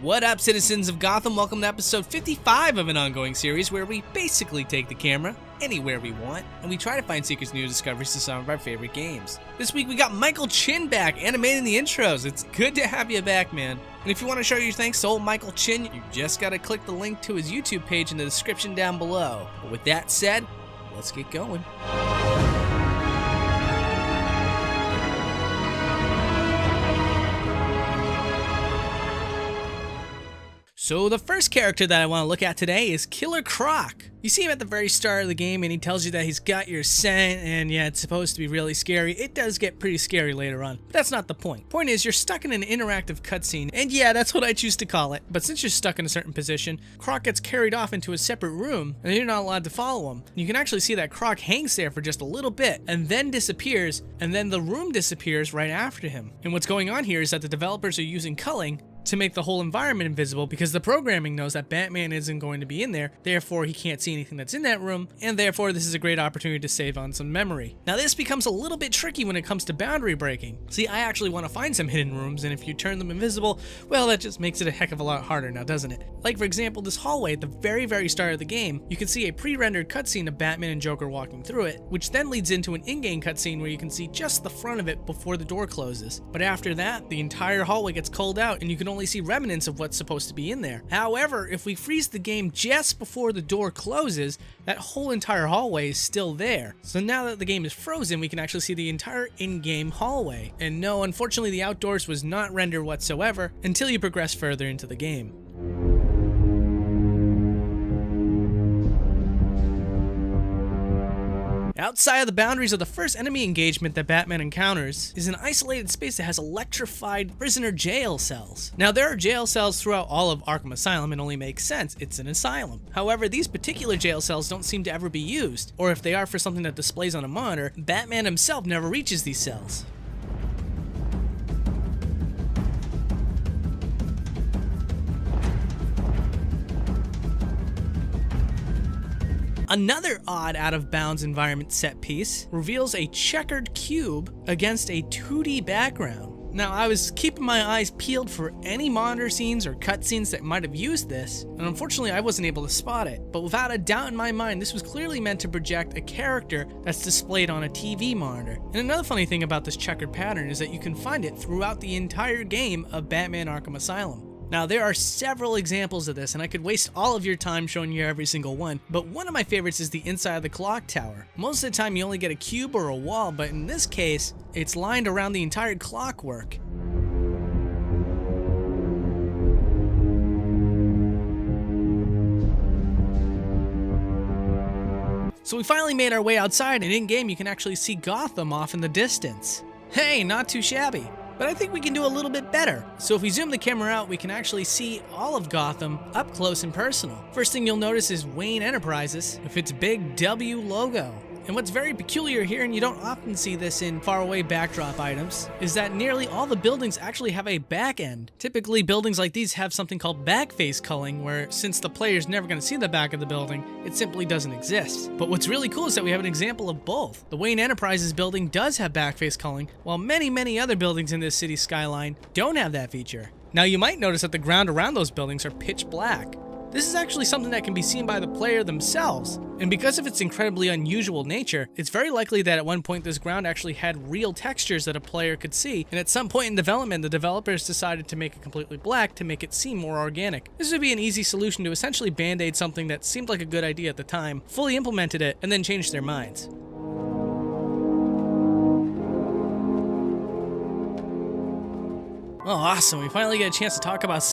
What up, citizens of Gotham? Welcome to episode 55 of an ongoing series where we basically take the camera anywhere we want and we try to find secrets and new discoveries to some of our favorite games. This week we got Michael Chin back, animating the intros. It's good to have you back, man. And if you want to show your thanks to old Michael Chin, you just gotta click the link to his YouTube page in the description down below. But with that said, let's get going. So the first character that I want to look at today is Killer Croc. You see him at the very start of the game and he tells you that he's got your scent and yeah, it's supposed to be really scary. It does get pretty scary later on, but that's not the point. Point is, you're stuck in an interactive cutscene, and yeah, that's what I choose to call it. But since you're stuck in a certain position, Croc gets carried off into a separate room and you're not allowed to follow him. You can actually see that Croc hangs there for just a little bit and then disappears, and then the room disappears right after him. And what's going on here is that the developers are using culling to make the whole environment invisible because the programming knows that Batman isn't going to be in there, therefore he can't see anything that's in that room, and therefore this is a great opportunity to save on some memory. Now this becomes a little bit tricky when it comes to boundary breaking. See, I actually want to find some hidden rooms, and if you turn them invisible, well, that just makes it a heck of a lot harder now, doesn't it? Like for example, this hallway at the very start of the game, you can see a pre-rendered cutscene of Batman and Joker walking through it, which then leads into an in-game cutscene where you can see just the front of it before the door closes. But after that, the entire hallway gets culled out and you can only see remnants of what's supposed to be in there. However, if we freeze the game just before the door closes, that whole entire hallway is still there. So now that the game is frozen, we can actually see the entire in-game hallway. And no, unfortunately the outdoors was not rendered whatsoever until you progress further into the game. Outside of the boundaries of the first enemy engagement that Batman encounters is an isolated space that has electrified prisoner jail cells. Now there are jail cells throughout all of Arkham Asylum, and only makes sense, it's an asylum. However, these particular jail cells don't seem to ever be used, or if they are for something that displays on a monitor, Batman himself never reaches these cells. Another odd out-of-bounds environment set piece reveals a checkered cube against a 2D background. Now, I was keeping my eyes peeled for any monitor scenes or cutscenes that might have used this, and unfortunately I wasn't able to spot it. But without a doubt in my mind, this was clearly meant to project a character that's displayed on a TV monitor. And another funny thing about this checkered pattern is that you can find it throughout the entire game of Batman Arkham Asylum. Now, there are several examples of this, and I could waste all of your time showing you every single one, but one of my favorites is the inside of the clock tower. Most of the time you only get a cube or a wall, but in this case, it's lined around the entire clockwork. So we finally made our way outside, and in-game you can actually see Gotham off in the distance. Hey, not too shabby. But I think we can do a little bit better. So if we zoom the camera out, we can actually see all of Gotham up close and personal. First thing you'll notice is Wayne Enterprises with its big W logo. And what's very peculiar here, and you don't often see this in faraway backdrop items, is that nearly all the buildings actually have a back end. Typically, buildings like these have something called backface culling, where since the player's never going to see the back of the building, it simply doesn't exist. But what's really cool is that we have an example of both. The Wayne Enterprises building does have backface culling, while many other buildings in this city skyline don't have that feature. Now you might notice that the ground around those buildings are pitch black. This is actually something that can be seen by the player themselves, and because of its incredibly unusual nature, it's very likely that at one point this ground actually had real textures that a player could see, and at some point in development the developers decided to make it completely black to make it seem more organic. This would be an easy solution to essentially band-aid something that seemed like a good idea at the time, fully implemented it, and then changed their minds. Oh, awesome, we finally get a chance to talk about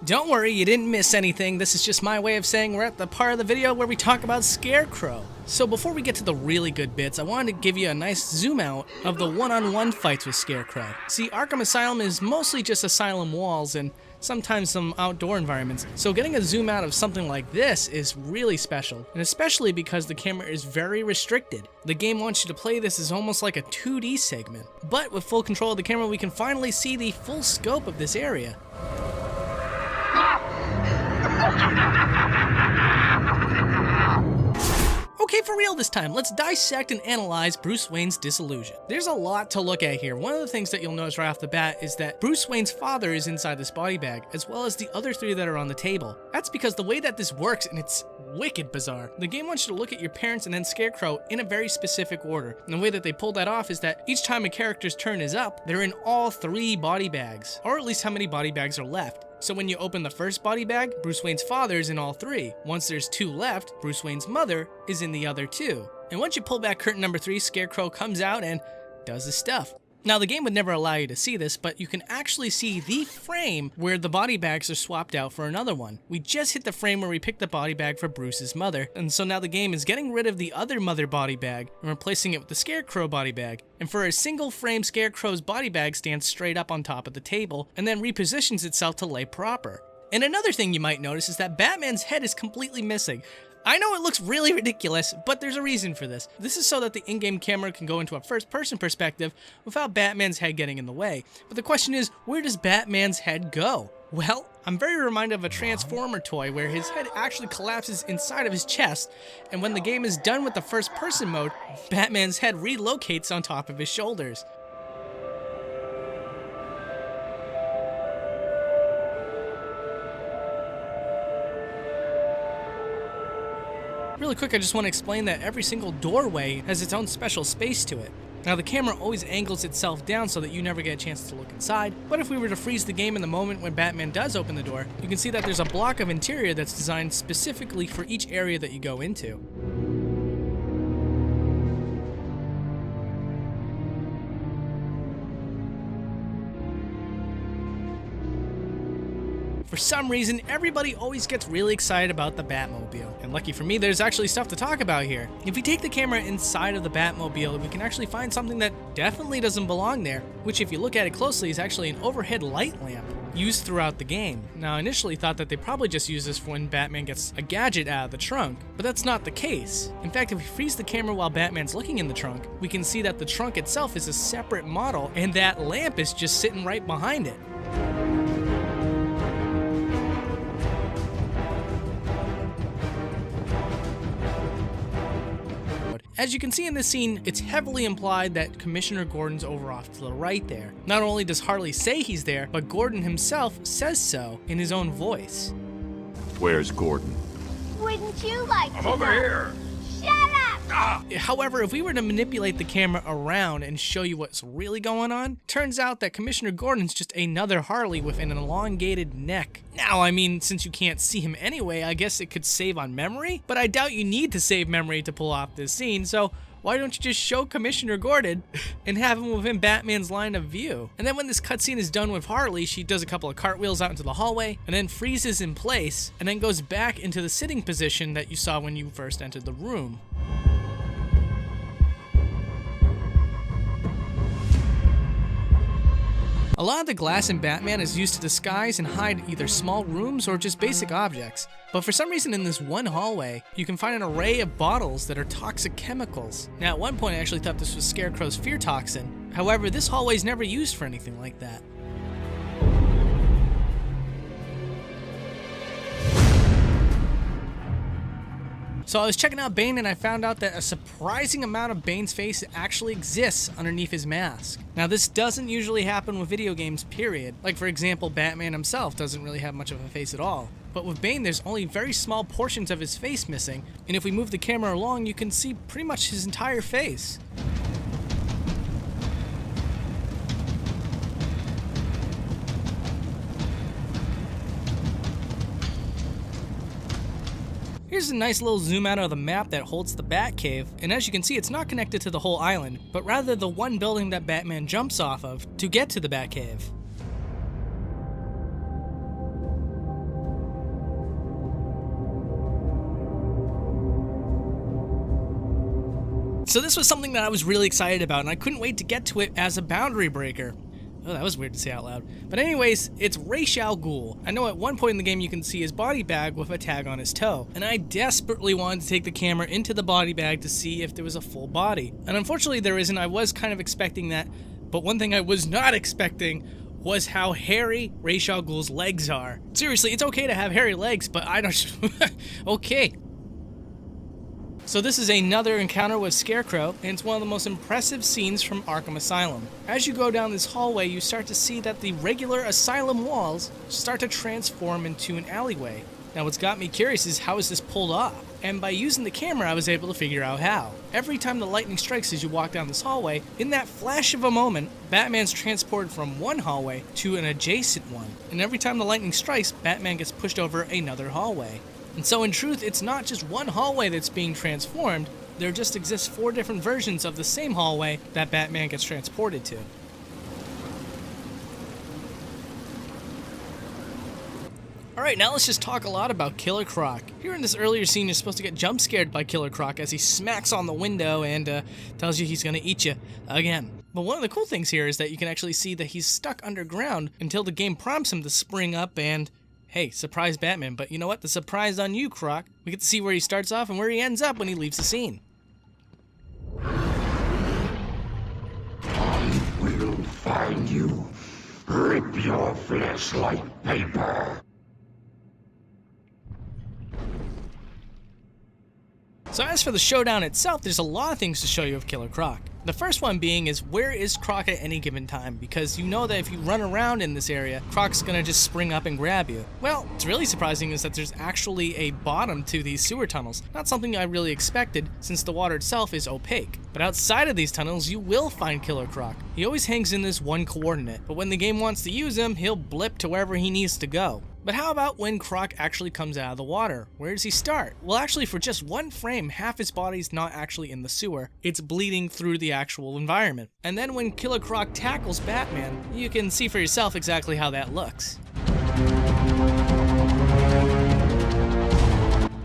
Don't worry, you didn't miss anything. This is just my way of saying we're at the part of the video where we talk about Scarecrow. So before we get to the really good bits, I wanted to give you a nice zoom out of the one-on-one fights with Scarecrow. See, Arkham Asylum is mostly just asylum walls and sometimes some outdoor environments, so getting a zoom out of something like this is really special, and especially because the camera is very restricted. The game wants you to play this as almost like a 2D segment, but with full control of the camera we can finally see the full scope of this area. Okay, for real this time, let's dissect and analyze Bruce Wayne's disillusion. There's a lot to look at here. One of the things that you'll notice right off the bat is that Bruce Wayne's father is inside this body bag, as well as the other three that are on the table. That's because the way that this works, and it's wicked bizarre, the game wants you to look at your parents and then Scarecrow in a very specific order. And the way that they pull that off is that each time a character's turn is up, they're in all three body bags, or at least how many body bags are left. So when you open the first body bag, Bruce Wayne's father is in all three. Once there's two left, Bruce Wayne's mother is in the other two. And once you pull back curtain number 3, Scarecrow comes out and does his stuff. Now, the game would never allow you to see this, but you can actually see the frame where the body bags are swapped out for another one. We just hit the frame where we picked the body bag for Bruce's mother, and so now the game is getting rid of the other mother body bag and replacing it with the Scarecrow body bag. And for a single frame, Scarecrow's body bag stands straight up on top of the table and then repositions itself to lay proper. And another thing you might notice is that Batman's head is completely missing. I know it looks really ridiculous, but there's a reason for this. This is so that the in-game camera can go into a first-person perspective without Batman's head getting in the way. But the question is, where does Batman's head go? Well, I'm very reminded of a Transformer toy where his head actually collapses inside of his chest, and when the game is done with the first-person mode, Batman's head relocates on top of his shoulders. Really quick, I just want to explain that every single doorway has its own special space to it. Now, the camera always angles itself down so that you never get a chance to look inside, but if we were to freeze the game in the moment when Batman does open the door, you can see that there's a block of interior that's designed specifically for each area that you go into. For some reason, everybody always gets really excited about the Batmobile. And lucky for me, there's actually stuff to talk about here. If we take the camera inside of the Batmobile, we can actually find something that definitely doesn't belong there, which if you look at it closely is actually an overhead light lamp used throughout the game. Now, I initially thought that they probably just use this for when Batman gets a gadget out of the trunk, but that's not the case. In fact, if we freeze the camera while Batman's looking in the trunk, we can see that the trunk itself is a separate model, and that lamp is just sitting right behind it. As you can see in this scene, it's heavily implied that Commissioner Gordon's over off to the right there. Not only does Harley say he's there, but Gordon himself says so in his own voice. Where's Gordon? Wouldn't you like to know? Over here! Shut up! However, if we were to manipulate the camera around and show you what's really going on, turns out that Commissioner Gordon's just another Harley with an elongated neck. Now, I mean, since you can't see him anyway, I guess it could save on memory, but I doubt you need to save memory to pull off this scene, so why don't you just show Commissioner Gordon and have him within Batman's line of view? And then when this cutscene is done with Harley, she does a couple of cartwheels out into the hallway, and then freezes in place, and then goes back into the sitting position that you saw when you first entered the room. A lot of the glass in Batman is used to disguise and hide either small rooms or just basic objects. But for some reason in this one hallway, you can find an array of bottles that are toxic chemicals. Now at one point I actually thought this was Scarecrow's fear toxin. However, this hallway is never used for anything like that. So I was checking out Bane and I found out that a surprising amount of Bane's face actually exists underneath his mask. Now this doesn't usually happen with video games, period. Like for example, Batman himself doesn't really have much of a face at all. But with Bane, there's only very small portions of his face missing, and if we move the camera along, you can see pretty much his entire face. Here's a nice little zoom out of the map that holds the Batcave, and as you can see, it's not connected to the whole island, but rather the one building that Batman jumps off of to get to the Batcave. So this was something that I was really excited about, and I couldn't wait to get to it as a boundary breaker. Oh, that was weird to say out loud. But anyways, it's Ra's al Ghul. I know at one point in the game you can see his body bag with a tag on his toe, and I desperately wanted to take the camera into the body bag to see if there was a full body. And unfortunately there isn't. I was kind of expecting that, but one thing I was not expecting was how hairy Ra's al Ghul's legs are. Seriously, it's okay to have hairy legs, but I don't... okay. So this is another encounter with Scarecrow, and it's one of the most impressive scenes from Arkham Asylum. As you go down this hallway, you start to see that the regular Asylum walls start to transform into an alleyway. Now what's got me curious is how is this pulled off? And by using the camera, I was able to figure out how. Every time the lightning strikes as you walk down this hallway, in that flash of a moment, Batman's transported from one hallway to an adjacent one. And every time the lightning strikes, Batman gets pushed over another hallway. And so in truth, it's not just one hallway that's being transformed, there just exists 4 different versions of the same hallway that Batman gets transported to. Alright, now let's just talk a lot about Killer Croc. Here in this earlier scene, you're supposed to get jump scared by Killer Croc as he smacks on the window and tells you he's gonna eat you again. But one of the cool things here is that you can actually see that he's stuck underground until the game prompts him to spring up and, hey, surprise Batman. But you know what? The surprise on you, Croc. We get to see where he starts off and where he ends up when he leaves the scene. I will find you. Rip your flesh like paper. So as for the showdown itself, there's a lot of things to show you of Killer Croc. The first one being is where is Croc at any given time, because you know that if you run around in this area, Croc's gonna just spring up and grab you. Well, what's really surprising is that there's actually a bottom to these sewer tunnels. Not something I really expected since the water itself is opaque. But outside of these tunnels, you will find Killer Croc. He always hangs in this one coordinate, but when the game wants to use him, he'll blip to wherever he needs to go. But how about when Croc actually comes out of the water? Where does he start? Well, actually, for just one frame, half his body's not actually in the sewer. It's bleeding through the actual environment. And then when Killer Croc tackles Batman, you can see for yourself exactly how that looks.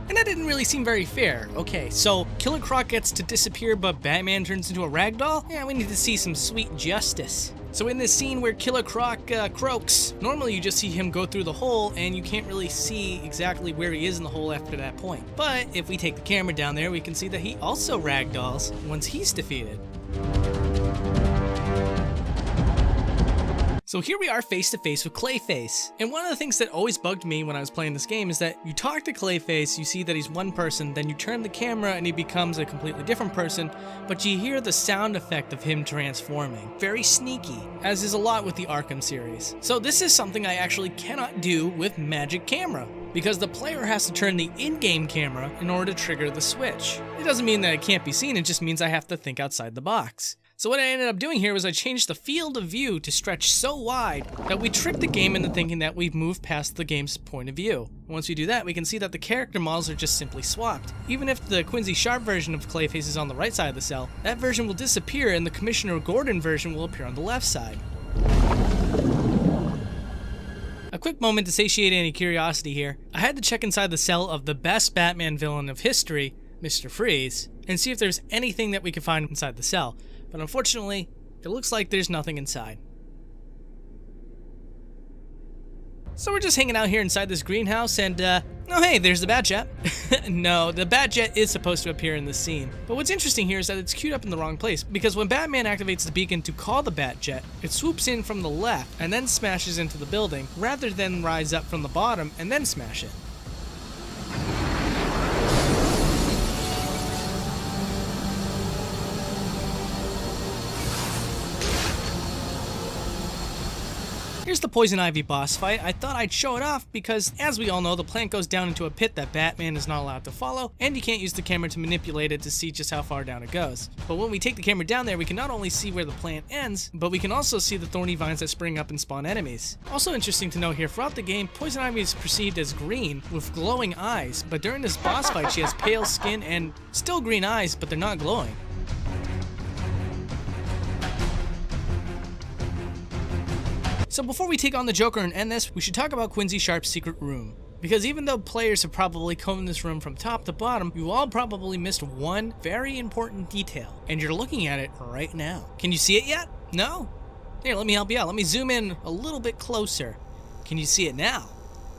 And that didn't really seem very fair. Okay, so Killer Croc gets to disappear, but Batman turns into a ragdoll? Yeah, we need to see some sweet justice. So in this scene where Killer Croc croaks, normally you just see him go through the hole and you can't really see exactly where he is in the hole after that point. But if we take the camera down there, we can see that he also ragdolls once he's defeated. So here we are face to face with Clayface. And one of the things that always bugged me when I was playing this game is that you talk to Clayface, you see that he's one person, then you turn the camera and he becomes a completely different person, but you hear the sound effect of him transforming. Very sneaky, as is a lot with the Arkham series. So this is something I actually cannot do with Magic Camera, because the player has to turn the in-game camera in order to trigger the switch. It doesn't mean that it can't be seen, it just means I have to think outside the box. So what I ended up doing here was I changed the field of view to stretch so wide that we tricked the game into thinking that we've moved past the game's point of view. Once we do that, we can see that the character models are just simply swapped. Even if the Quincy Sharp version of Clayface is on the right side of the cell, that version will disappear and the Commissioner Gordon version will appear on the left side. A quick moment to satiate any curiosity here. I had to check inside the cell of the best Batman villain of history, Mr. Freeze, and see if there's anything that we could find inside the cell. But unfortunately, it looks like there's nothing inside. So we're just hanging out here inside this greenhouse and, oh hey, there's the Batjet. No, the Batjet is supposed to appear in this scene. But what's interesting here is that it's queued up in the wrong place, because when Batman activates the beacon to call the Batjet, it swoops in from the left and then smashes into the building, rather than rise up from the bottom and then smash it. Here's the Poison Ivy boss fight. I thought I'd show it off because, as we all know, the plant goes down into a pit that Batman is not allowed to follow, and you can't use the camera to manipulate it to see just how far down it goes. But when we take the camera down there, we can not only see where the plant ends, but we can also see the thorny vines that spring up and spawn enemies. Also interesting to note here, throughout the game, Poison Ivy is perceived as green with glowing eyes, but during this boss fight she has pale skin and still green eyes, but they're not glowing. So before we take on the Joker and end this, we should talk about Quincy Sharp's secret room. Because even though players have probably combed this room from top to bottom, you all probably missed one very important detail, and you're looking at it right now. Can you see it yet? No? Here, let me help you out. Let me zoom in a little bit closer. Can you see it now?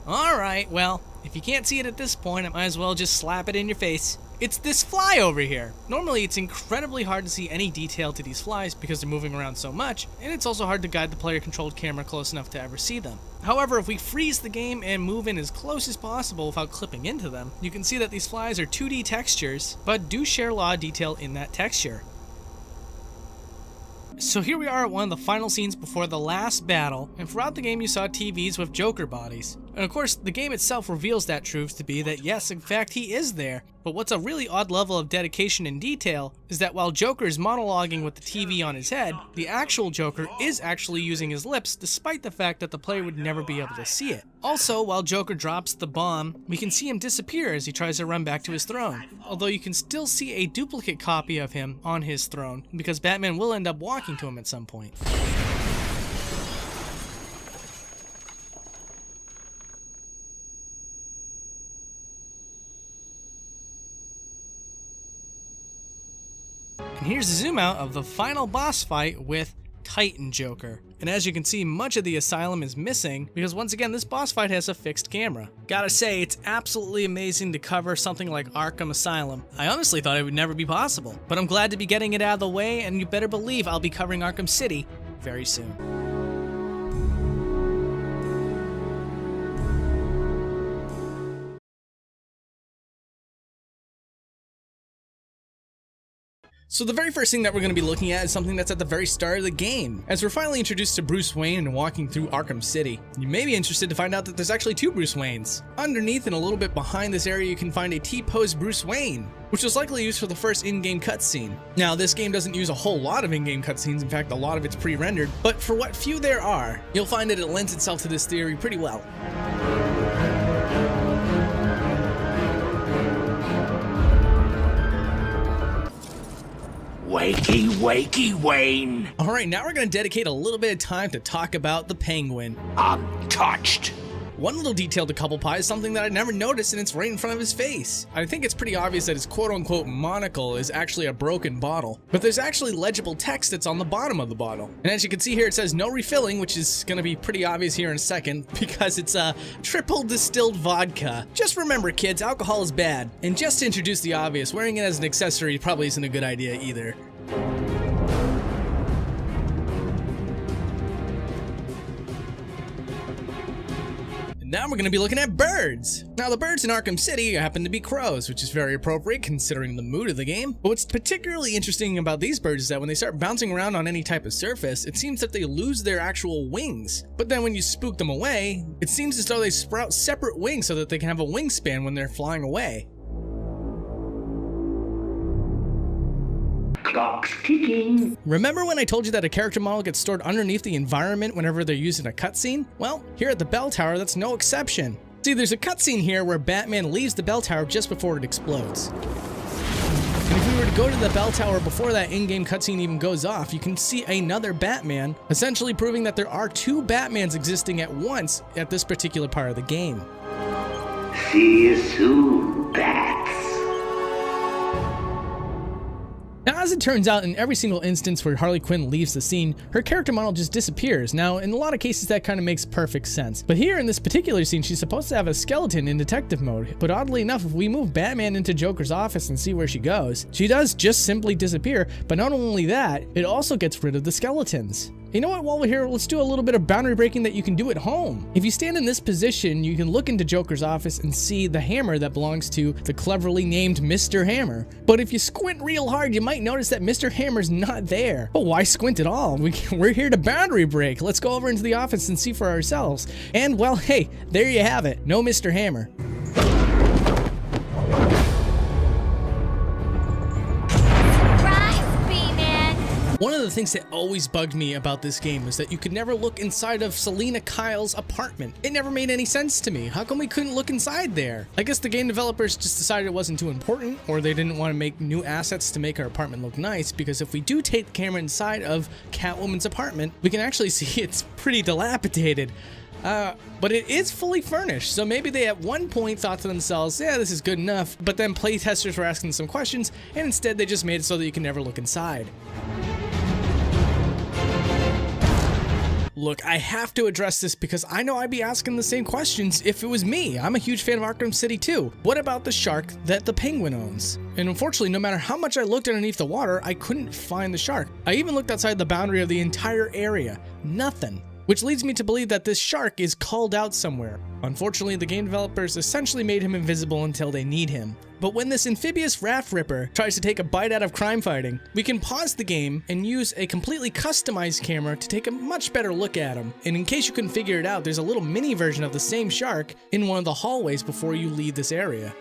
Alright, well, if you can't see it at this point, I might as well just slap it in your face. It's this fly over here. Normally, it's incredibly hard to see any detail to these flies because they're moving around so much, and it's also hard to guide the player-controlled camera close enough to ever see them. However, if we freeze the game and move in as close as possible without clipping into them, you can see that these flies are 2D textures, but do share a lot of detail in that texture. So here we are at one of the final scenes before the last battle, and throughout the game you saw TVs with Joker bodies. And of course, the game itself reveals that truth to be that yes, in fact, he is there. But what's a really odd level of dedication and detail is that while Joker is monologuing with the TV on his head, the actual Joker is actually using his lips despite the fact that the player would never be able to see it. Also, while Joker drops the bomb, we can see him disappear as he tries to run back to his throne. Although you can still see a duplicate copy of him on his throne because Batman will end up walking to him at some point. And here's a zoom out of the final boss fight with Titan Joker. And as you can see, much of the Asylum is missing because once again, this boss fight has a fixed camera. Gotta say, it's absolutely amazing to cover something like Arkham Asylum. I honestly thought it would never be possible, but I'm glad to be getting it out of the way, and you better believe I'll be covering Arkham City very soon. So the very first thing that we're going to be looking at is something that's at the very start of the game, as we're finally introduced to Bruce Wayne and walking through Arkham City. You may be interested to find out that there's actually two Bruce Waynes. Underneath and a little bit behind this area you can find a T-pose Bruce Wayne, which was likely used for the first in-game cutscene. Now this game doesn't use a whole lot of in-game cutscenes, in fact a lot of it's pre-rendered, but for what few there are, you'll find that it lends itself to this theory pretty well. Wakey, wakey, Wayne. Alright, now we're going to dedicate a little bit of time to talk about the Penguin. Untouched. One little detail to Couple Pie is something that I never noticed, and it's right in front of his face. I think it's pretty obvious that his quote-unquote monocle is actually a broken bottle, but there's actually legible text that's on the bottom of the bottle. And as you can see here, it says no refilling, which is going to be pretty obvious here in a second because it's a triple distilled vodka. Just remember, kids, alcohol is bad. And just to introduce the obvious, wearing it as an accessory probably isn't a good idea either. Now we're going to be looking at birds. Now the birds in Arkham City happen to be crows, which is very appropriate considering the mood of the game. But what's particularly interesting about these birds is that when they start bouncing around on any type of surface, it seems that they lose their actual wings. But then when you spook them away, it seems as though they sprout separate wings so that they can have a wingspan when they're flying away. Clock's ticking. Remember when I told you that a character model gets stored underneath the environment whenever they're used in a cutscene? Well, here at the bell tower, that's no exception. See, there's a cutscene here where Batman leaves the bell tower just before it explodes. And if we were to go to the bell tower before that in-game cutscene even goes off, you can see another Batman, essentially proving that there are two Batmans existing at once at this particular part of the game. See you soon, Bats. Now, as it turns out, in every single instance where Harley Quinn leaves the scene, her character model just disappears. Now, in a lot of cases, that kind of makes perfect sense. But here in this particular scene, she's supposed to have a skeleton in detective mode. But oddly enough, if we move Batman into Joker's office and see where she goes, she does just simply disappear. But not only that, it also gets rid of the skeletons. You know what, while we're here, let's do a little bit of boundary breaking that you can do at home. If you stand in this position, you can look into Joker's office and see the hammer that belongs to the cleverly named Mr. Hammer. But if you squint real hard, you might notice that Mr. Hammer's not there. But why squint at all? We're here to boundary break. Let's go over into the office and see for ourselves. And well, hey, there you have it. No Mr. Hammer. One of the things that always bugged me about this game was that you could never look inside of Selina Kyle's apartment. It never made any sense to me. How come we couldn't look inside there? I guess the game developers just decided it wasn't too important, or they didn't want to make new assets to make our apartment look nice, because if we do take the camera inside of Catwoman's apartment, we can actually see it's pretty dilapidated. But it is fully furnished, so maybe they at one point thought to themselves, yeah, this is good enough, but then playtesters were asking some questions, and instead they just made it so that you can never look inside. Look, I have to address this because I know I'd be asking the same questions if it was me. I'm a huge fan of Arkham City too. What about the shark that the Penguin owns? And unfortunately, no matter how much I looked underneath the water, I couldn't find the shark. I even looked outside the boundary of the entire area. Nothing. Which leads me to believe that this shark is called out somewhere. Unfortunately, the game developers essentially made him invisible until they need him. But when this amphibious raft ripper tries to take a bite out of crime fighting, we can pause the game and use a completely customized camera to take a much better look at him. And in case you couldn't figure it out, there's a little mini version of the same shark in one of the hallways before you leave this area.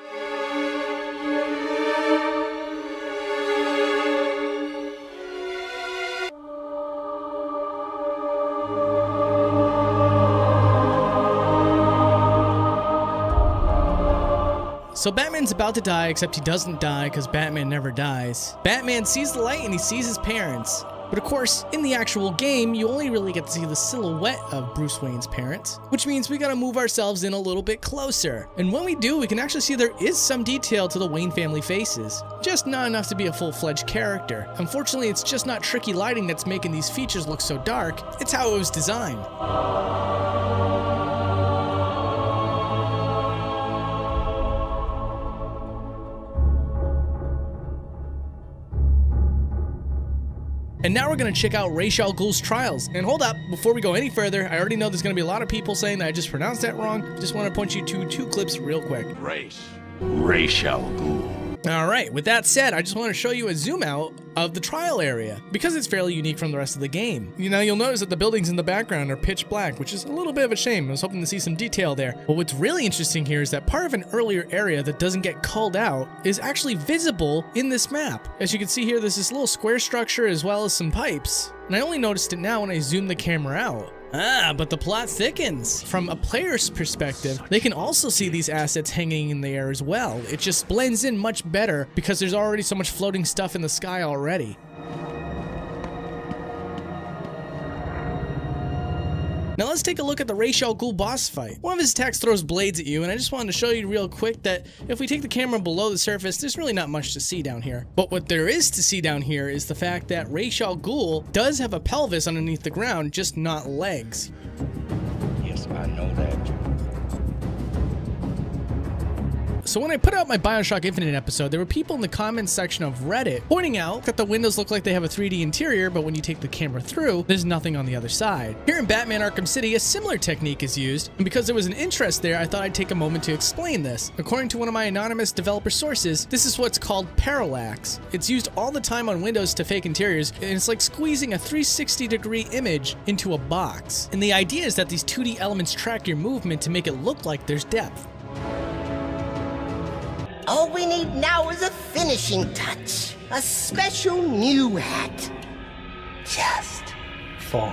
So Batman's about to die, except he doesn't die because Batman never dies. Batman sees the light and he sees his parents. But of course, in the actual game, you only really get to see the silhouette of Bruce Wayne's parents, which means we gotta move ourselves in a little bit closer. And when we do, we can actually see there is some detail to the Wayne family faces, just not enough to be a full-fledged character. Unfortunately, it's just not tricky lighting that's making these features look so dark, it's how it was designed. And now we're gonna check out Ra's al Ghul's trials. And hold up, before we go any further, I already know there's gonna be a lot of people saying that I just pronounced that wrong. Just wanna point you to two clips real quick. Ra's al Ghul. Alright, with that said, I just want to show you a zoom out of the trial area, because it's fairly unique from the rest of the game. You know, you'll notice that the buildings in the background are pitch black, which is a little bit of a shame. I was hoping to see some detail there. But what's really interesting here is that part of an earlier area that doesn't get called out is actually visible in this map. As you can see here, there's this little square structure as well as some pipes. And I only noticed it now when I zoomed the camera out. Ah, but the plot thickens. From a player's perspective, they can also see these assets hanging in the air as well. It just blends in much better because there's already so much floating stuff in the sky already. Now let's take a look at the Ra's al Ghul boss fight. One of his attacks throws blades at you, and I just wanted to show you real quick that if we take the camera below the surface, there's really not much to see down here. But what there is to see down here is the fact that Ra's al Ghul does have a pelvis underneath the ground, just not legs. Yes, I know that. So when I put out my BioShock Infinite episode, there were people in the comments section of Reddit pointing out that the windows look like they have a 3D interior, but when you take the camera through, there's nothing on the other side. Here in Batman Arkham City, a similar technique is used, and because there was an interest there, I thought I'd take a moment to explain this. According to one of my anonymous developer sources, this is what's called Parallax. It's used all the time on windows to fake interiors, and it's like squeezing a 360-degree image into a box. And the idea is that these 2D elements track your movement to make it look like there's depth. All we need now is a finishing touch. A special new hat. Just for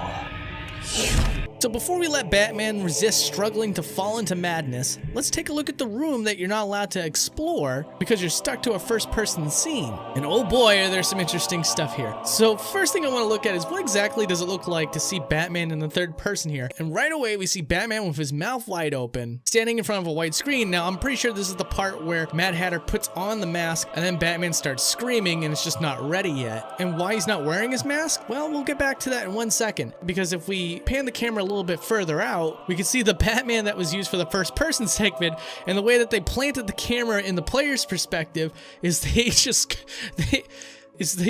you. So before we let Batman resist struggling to fall into madness, let's take a look at the room that you're not allowed to explore because you're stuck to a first-person scene. And oh boy, are there some interesting stuff here. So first thing I want to look at is what exactly does it look like to see Batman in the third person here? And right away we see Batman with his mouth wide open, standing in front of a white screen. Now I'm pretty sure this is the part where Mad Hatter puts on the mask and then Batman starts screaming and it's just not ready yet. And why he's not wearing his mask? Well, we'll get back to that in 1 second, because if we pan the camera a little bit further out, we can see the Batman that was used for the first person segment, and the way that they planted the camera in the player's perspective is they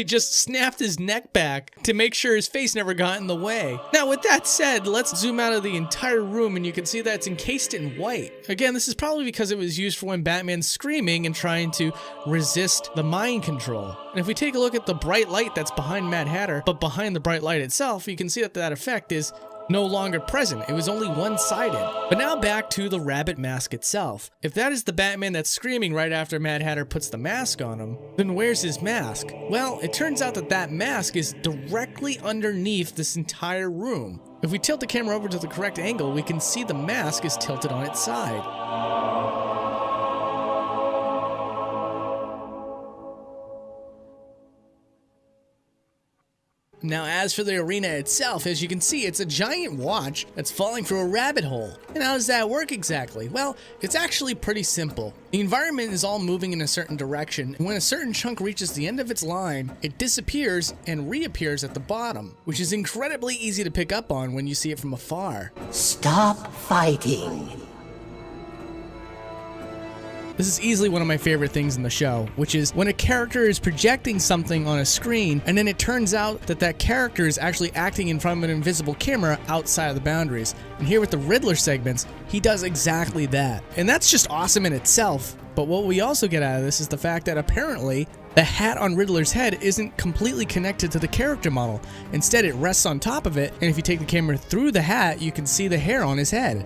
just snapped his neck back to make sure his face never got in the way. Now with that said, let's zoom out of the entire room and you can see that it's encased in white. Again, this is probably because it was used for when Batman's screaming and trying to resist the mind control. And if we take a look at the bright light that's behind Mad Hatter, but behind the bright light itself, you can see that that effect is no longer present. It was only one-sided. But now back to the rabbit mask itself. If that is the Batman that's screaming right after Mad Hatter puts the mask on him, then where's his mask? Well, it turns out that that mask is directly underneath this entire room. If we tilt the camera over to the correct angle, we can see the mask is tilted on its side. Now, as for the arena itself, as you can see, it's a giant watch that's falling through a rabbit hole. And how does that work exactly? Well, it's actually pretty simple. The environment is all moving in a certain direction, and when a certain chunk reaches the end of its line, it disappears and reappears at the bottom, which is incredibly easy to pick up on when you see it from afar. Stop fighting. This is easily one of my favorite things in the show, which is when a character is projecting something on a screen, and then it turns out that that character is actually acting in front of an invisible camera outside of the boundaries. And here with the Riddler segments, he does exactly that. And that's just awesome in itself. But what we also get out of this is the fact that apparently the hat on Riddler's head isn't completely connected to the character model. Instead, it rests on top of it, and if you take the camera through the hat, you can see the hair on his head.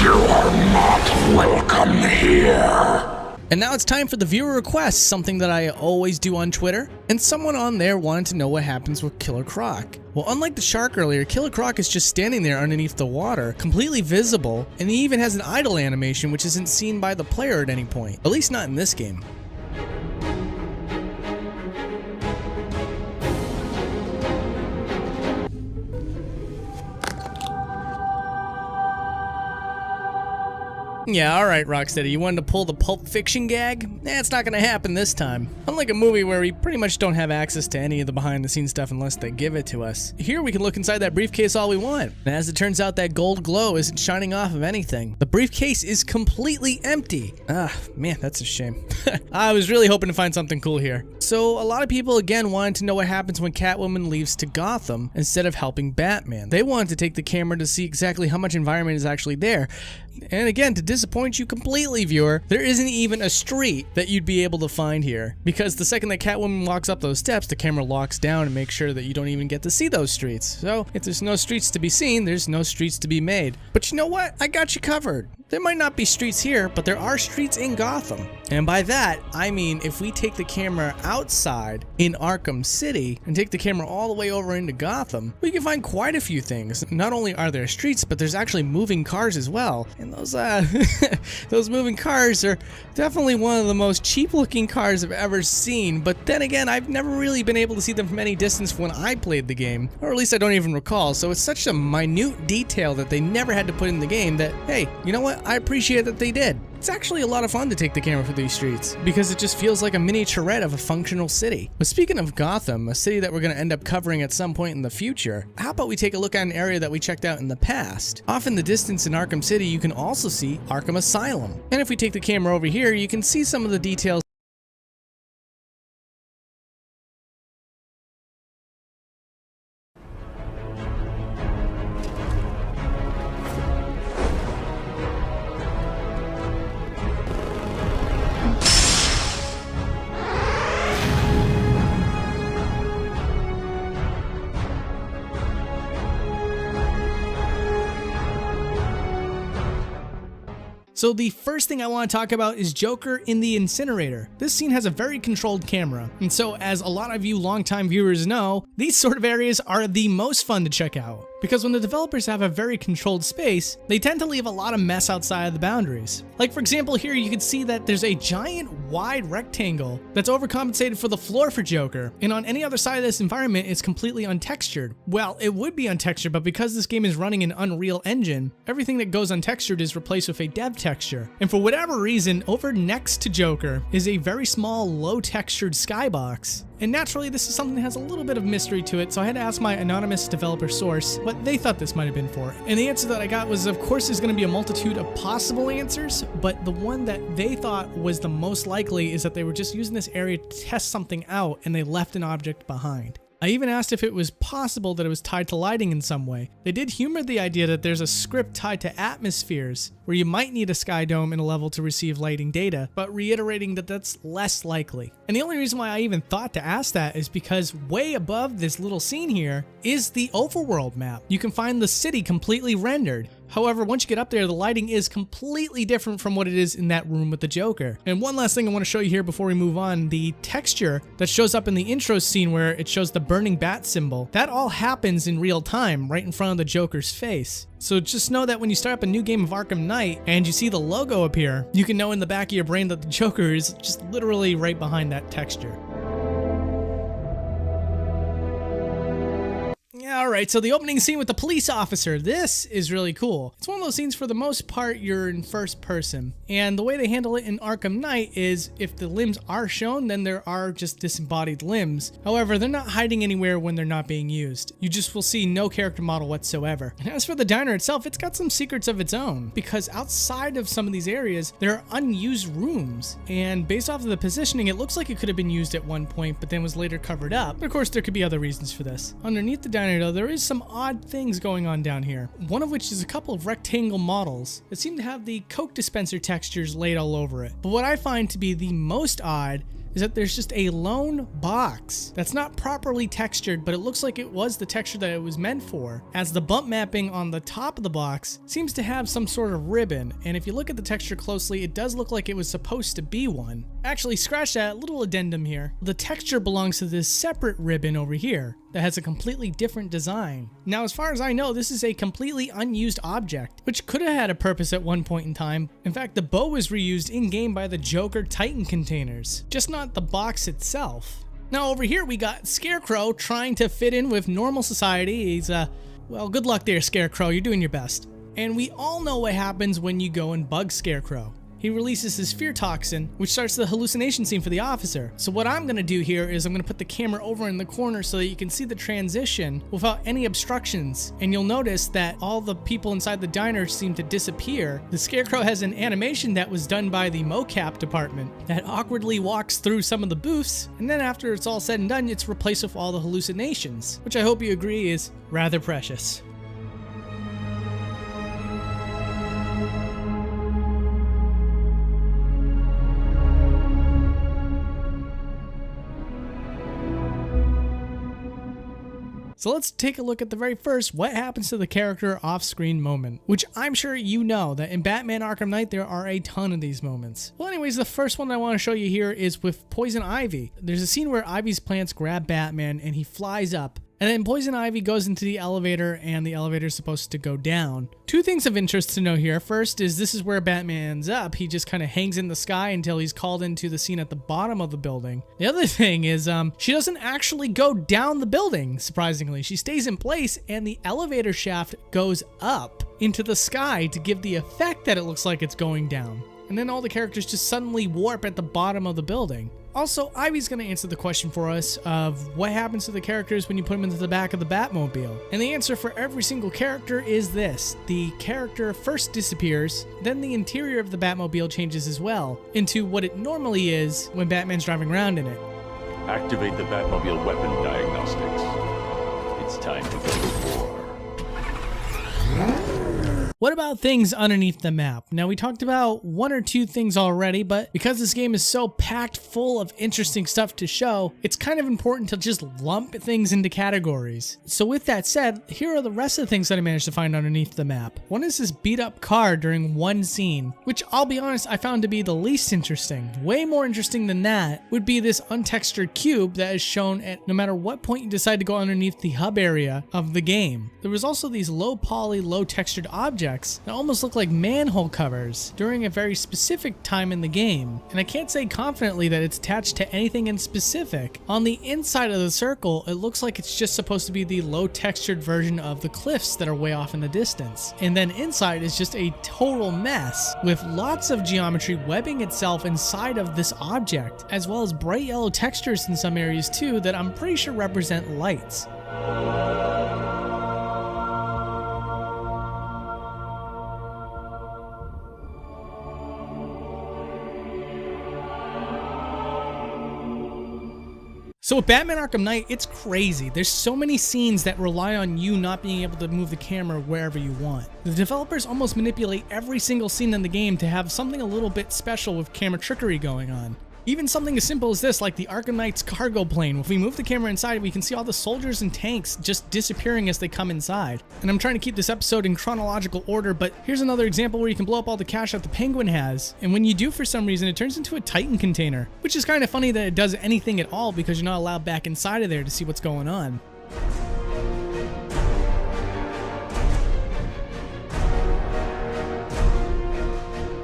You are not welcome here. And now it's time for the viewer requests, something that I always do on Twitter. And someone on there wanted to know what happens with Killer Croc. Well, unlike the shark earlier, Killer Croc is just standing there underneath the water, completely visible, and he even has an idle animation which isn't seen by the player at any point. At least not in this game. Yeah, alright Rocksteady, you wanted to pull the Pulp Fiction gag? It's not gonna happen this time. Unlike a movie where we pretty much don't have access to any of the behind the scenes stuff unless they give it to us. Here we can look inside that briefcase all we want. And as it turns out, that gold glow isn't shining off of anything. The briefcase is completely empty. Ah, man, that's a shame. I was really hoping to find something cool here. So a lot of people again wanted to know what happens when Catwoman leaves to Gotham instead of helping Batman. They wanted to take the camera to see exactly how much environment is actually there. And again, to disappoint you completely, viewer, there isn't even a street that you'd be able to find here. Because the second that Catwoman walks up those steps, the camera locks down and makes sure that you don't even get to see those streets. So if there's no streets to be seen, there's no streets to be made. But you know what? I got you covered. There might not be streets here, but there are streets in Gotham. And by that, I mean if we take the camera outside in Arkham City and take the camera all the way over into Gotham, we can find quite a few things. Not only are there streets, but there's actually moving cars as well. And those those moving cars are definitely one of the most cheap-looking cars I've ever seen. But then again, I've never really been able to see them from any distance when I played the game, or at least I don't even recall. So it's such a minute detail that they never had to put in the game that, hey, you know what? I appreciate that they did. It's actually a lot of fun to take the camera through these streets because it just feels like a miniaturette of a functional city. But speaking of Gotham, a city that we're going to end up covering at some point in the future, how about we take a look at an area that we checked out in the past? Off in the distance in Arkham City, you can also see Arkham Asylum. And if we take the camera over here, you can see some of the details. So the first thing I want to talk about is Joker in the incinerator. This scene has a very controlled camera, and so as a lot of you longtime viewers know, these sort of areas are the most fun to check out. Because when the developers have a very controlled space, they tend to leave a lot of mess outside of the boundaries. Like for example here, you can see that there's a giant wide rectangle that's overcompensated for the floor for Joker, and on any other side of this environment it's completely untextured. Well, it would be untextured, but because this game is running an Unreal Engine, everything that goes untextured is replaced with a dev texture. And for whatever reason, over next to Joker is a very small, low textured skybox. And naturally, this is something that has a little bit of mystery to it, so I had to ask my anonymous developer source what they thought this might have been for. And the answer that I got was, of course, there's going to be a multitude of possible answers, but the one that they thought was the most likely is that they were just using this area to test something out and they left an object behind. I even asked if it was possible that it was tied to lighting in some way. They did humor the idea that there's a script tied to atmospheres, where you might need a sky dome in a level to receive lighting data, but reiterating that that's less likely. And the only reason why I even thought to ask that is because way above this little scene here is the overworld map. You can find the city completely rendered. However, once you get up there, the lighting is completely different from what it is in that room with the Joker. And one last thing I want to show you here before we move on, the texture that shows up in the intro scene where it shows the burning bat symbol, that all happens in real time right in front of the Joker's face. So just know that when you start up a new game of Arkham Knight and you see the logo appear, you can know in the back of your brain that the Joker is just literally right behind that texture. Alright, so the opening scene with the police officer, this is really cool. It's one of those scenes for the most part you're in first person, and the way they handle it in Arkham Knight is if the limbs are shown, then there are just disembodied limbs. However, they're not hiding anywhere when they're not being used. You just will see no character model whatsoever. And as for the diner itself, it's got some secrets of its own, because outside of some of these areas, there are unused rooms, and based off of the positioning, it looks like it could have been used at one point, but then was later covered up. But of course, there could be other reasons for this. Underneath the diner, though, there is some odd things going on down here. One of which is a couple of rectangle models that seem to have the Coke dispenser textures laid all over it. But what I find to be the most odd is that there's just a lone box that's not properly textured, but it looks like it was the texture that it was meant for, as the bump mapping on the top of the box seems to have some sort of ribbon, and if you look at the texture closely, it does look like it was supposed to be one. Actually, scratch that, little addendum here. The texture belongs to this separate ribbon over here that has a completely different design. Now, as far as I know, this is a completely unused object, which could have had a purpose at one point in time. In fact, the bow was reused in-game by the Joker Titan containers, just not the box itself. Now, over here we got Scarecrow trying to fit in with normal society. He's, well, good luck there, Scarecrow, you're doing your best. And we all know what happens when you go and bug Scarecrow. He releases his fear toxin, which starts the hallucination scene for the officer. So what I'm gonna do here is I'm gonna put the camera over in the corner so that you can see the transition without any obstructions. And you'll notice that all the people inside the diner seem to disappear. The Scarecrow has an animation that was done by the mocap department that awkwardly walks through some of the booths, and then after it's all said and done, it's replaced with all the hallucinations, which I hope you agree is rather precious. So let's take a look at the very first what happens to the character off-screen moment, which I'm sure you know that in Batman Arkham Knight there are a ton of these moments. Well, anyways, the first one I want to show you here is with Poison Ivy. There's a scene where Ivy's plants grab Batman and he flies up. And then Poison Ivy goes into the elevator and the elevator is supposed to go down. Two things of interest to know here. First is this is where Batman's up. He just kind of hangs in the sky until he's called into the scene at the bottom of the building. The other thing is she doesn't actually go down the building, surprisingly. She stays in place and the elevator shaft goes up into the sky to give the effect that it looks like it's going down. And then all the characters just suddenly warp at the bottom of the building. Also, Ivy's going to answer the question for us of what happens to the characters when you put them into the back of the Batmobile. And the answer for every single character is this. The character first disappears, then the interior of the Batmobile changes as well into what it normally is when Batman's driving around in it. Activate the Batmobile weapon diagnostics. It's time to go to war. What about things underneath the map? Now, we talked about one or two things already, but because this game is so packed full of interesting stuff to show, it's kind of important to just lump things into categories. So with that said, here are the rest of the things that I managed to find underneath the map. One is this beat up car during one scene, which I'll be honest, I found to be the least interesting. Way more interesting than that would be this untextured cube that is shown at no matter what point you decide to go underneath the hub area of the game. There was also these low poly, low textured objects that almost look like manhole covers during a very specific time in the game, and I can't say confidently that it's attached to anything in specific. On the inside of the circle, it looks like it's just supposed to be the low textured version of the cliffs that are way off in the distance, and then inside is just a total mess with lots of geometry webbing itself inside of this object, as well as bright yellow textures in some areas too that I'm pretty sure represent lights. So with Batman Arkham Knight, it's crazy. There's so many scenes that rely on you not being able to move the camera wherever you want. The developers almost manipulate every single scene in the game to have something a little bit special with camera trickery going on. Even something as simple as this, like the Arkham Knight's cargo plane. If we move the camera inside, we can see all the soldiers and tanks just disappearing as they come inside. And I'm trying to keep this episode in chronological order, but here's another example where you can blow up all the cash that the Penguin has. And when you do, for some reason, it turns into a Titan container, which is kind of funny that it does anything at all because you're not allowed back inside of there to see what's going on.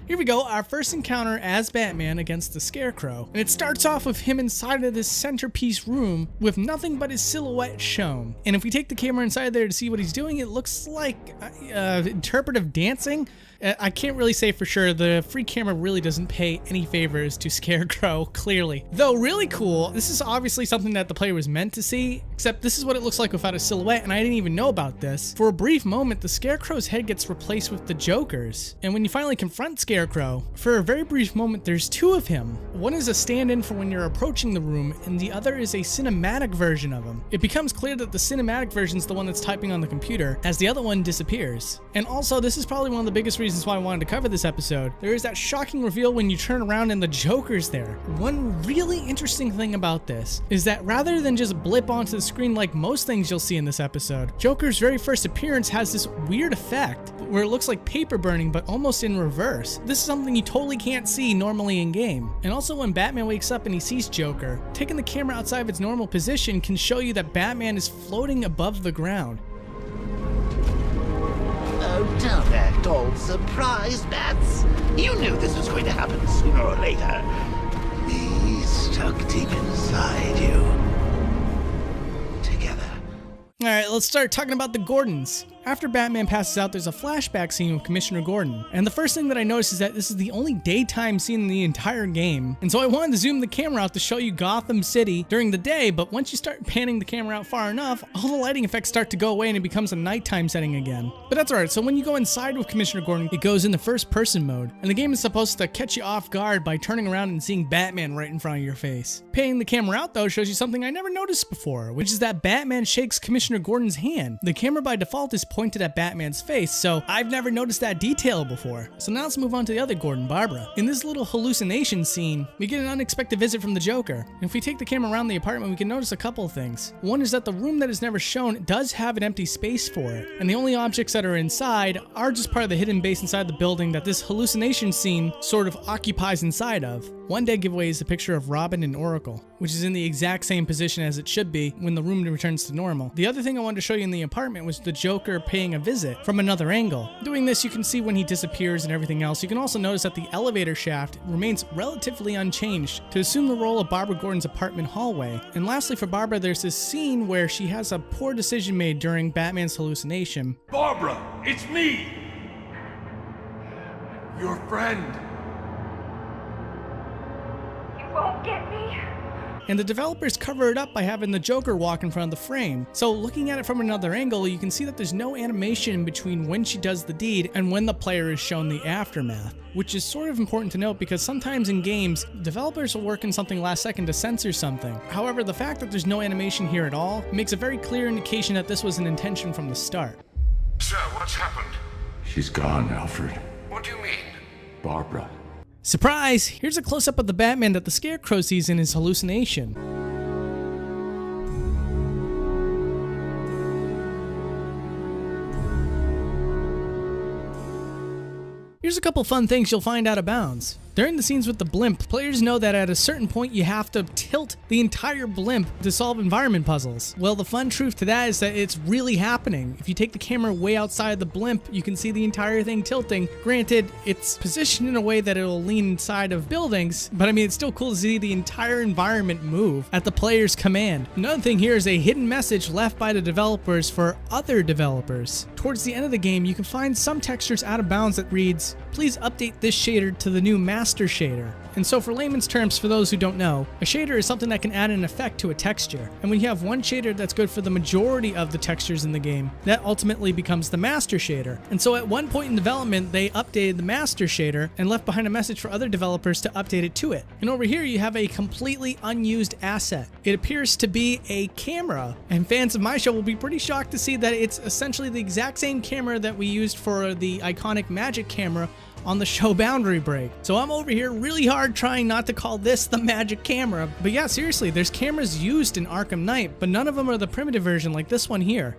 Here we go, our first encounter as Batman against the Scarecrow. And it starts off with him inside of this centerpiece room with nothing but his silhouette shown. And if we take the camera inside there to see what he's doing, it looks like interpretive dancing. I can't really say for sure. The free camera really doesn't pay any favors to Scarecrow, clearly. Though really cool, this is obviously something that the player was meant to see, except this is what it looks like without a silhouette, and I didn't even know about this. For a brief moment, the Scarecrow's head gets replaced with the Joker's. And when you finally confront Scarecrow, for a very brief moment, there's two of him. One is a stand-in for when you're approaching the room, and the other is a cinematic version of him. It becomes clear that the cinematic version is the one that's typing on the computer, as the other one disappears. And also, this is probably one of the biggest reasons why I wanted to cover this episode. There is that shocking reveal when you turn around and the Joker's there. One really interesting thing about this is that rather than just blip onto the screen like most things you'll see in this episode, Joker's very first appearance has this weird effect where it looks like paper burning but almost in reverse. This is something you totally can't see normally in game. And also when Batman wakes up and he sees Joker, taking the camera outside of its normal position can show you that Batman is floating above the ground. Oh, don't act all surprised, Bats. You knew this was going to happen sooner or later. Me stuck deep inside you. Together. Alright, let's start talking about the Gordons. After Batman passes out, there's a flashback scene with Commissioner Gordon. And the first thing that I noticed is that this is the only daytime scene in the entire game. And so I wanted to zoom the camera out to show you Gotham City during the day, but once you start panning the camera out far enough, all the lighting effects start to go away and it becomes a nighttime setting again. But that's alright, so when you go inside with Commissioner Gordon, it goes into first person mode. And the game is supposed to catch you off guard by turning around and seeing Batman right in front of your face. Panning the camera out though shows you something I never noticed before, which is that Batman shakes Commissioner Gordon's hand. The camera by default is pointed at Batman's face, so I've never noticed that detail before. So now let's move on to the other Gordon, Barbara. In this little hallucination scene, we get an unexpected visit from the Joker. And if we take the camera around the apartment, we can notice a couple of things. One is that the room that is never shown does have an empty space for it, and the only objects that are inside are just part of the hidden base inside the building that this hallucination scene sort of occupies inside of. One dead giveaway is a picture of Robin and Oracle, which is in the exact same position as it should be when the room returns to normal. The other thing I wanted to show you in the apartment was the Joker paying a visit from another angle. Doing this, you can see when he disappears and everything else. You can also notice that the elevator shaft remains relatively unchanged to assume the role of Barbara Gordon's apartment hallway. And lastly, for Barbara, there's this scene where she has a poor decision made during Batman's hallucination. Barbara, it's me! Your friend. Won't get me. And the developers cover it up by having the Joker walk in front of the frame. So looking at it from another angle, you can see that there's no animation between when she does the deed and when the player is shown the aftermath, which is sort of important to note because sometimes in games, developers will work in something last second to censor something. However, the fact that there's no animation here at all makes a very clear indication that this was an intention from the start. Sir, what's happened? She's gone, Alfred. What do you mean? Barbara. Surprise! Here's a close-up of the Batman that the Scarecrow sees in his hallucination. Here's a couple fun things you'll find out of bounds. During the scenes with the blimp, players know that at a certain point you have to tilt the entire blimp to solve environment puzzles. Well, the fun truth to that is that it's really happening. If you take the camera way outside the blimp, you can see the entire thing tilting. Granted, it's positioned in a way that it'll lean inside of buildings, but I mean, it's still cool to see the entire environment move at the player's command. Another thing here is a hidden message left by the developers for other developers. Towards the end of the game, you can find some textures out of bounds that reads, "Please update this shader to the new master shader." And so for layman's terms, for those who don't know, a shader is something that can add an effect to a texture. And when you have one shader that's good for the majority of the textures in the game, that ultimately becomes the master shader. And so at one point in development, they updated the master shader and left behind a message for other developers to update it to it. And over here, you have a completely unused asset. It appears to be a camera. And fans of my show will be pretty shocked to see that it's essentially the exact same camera that we used for the iconic Magic camera on the show Boundary Break. So I'm over here really hard trying not to call this the magic camera. But yeah, seriously, there's cameras used in Arkham Knight, but none of them are the primitive version like this one here.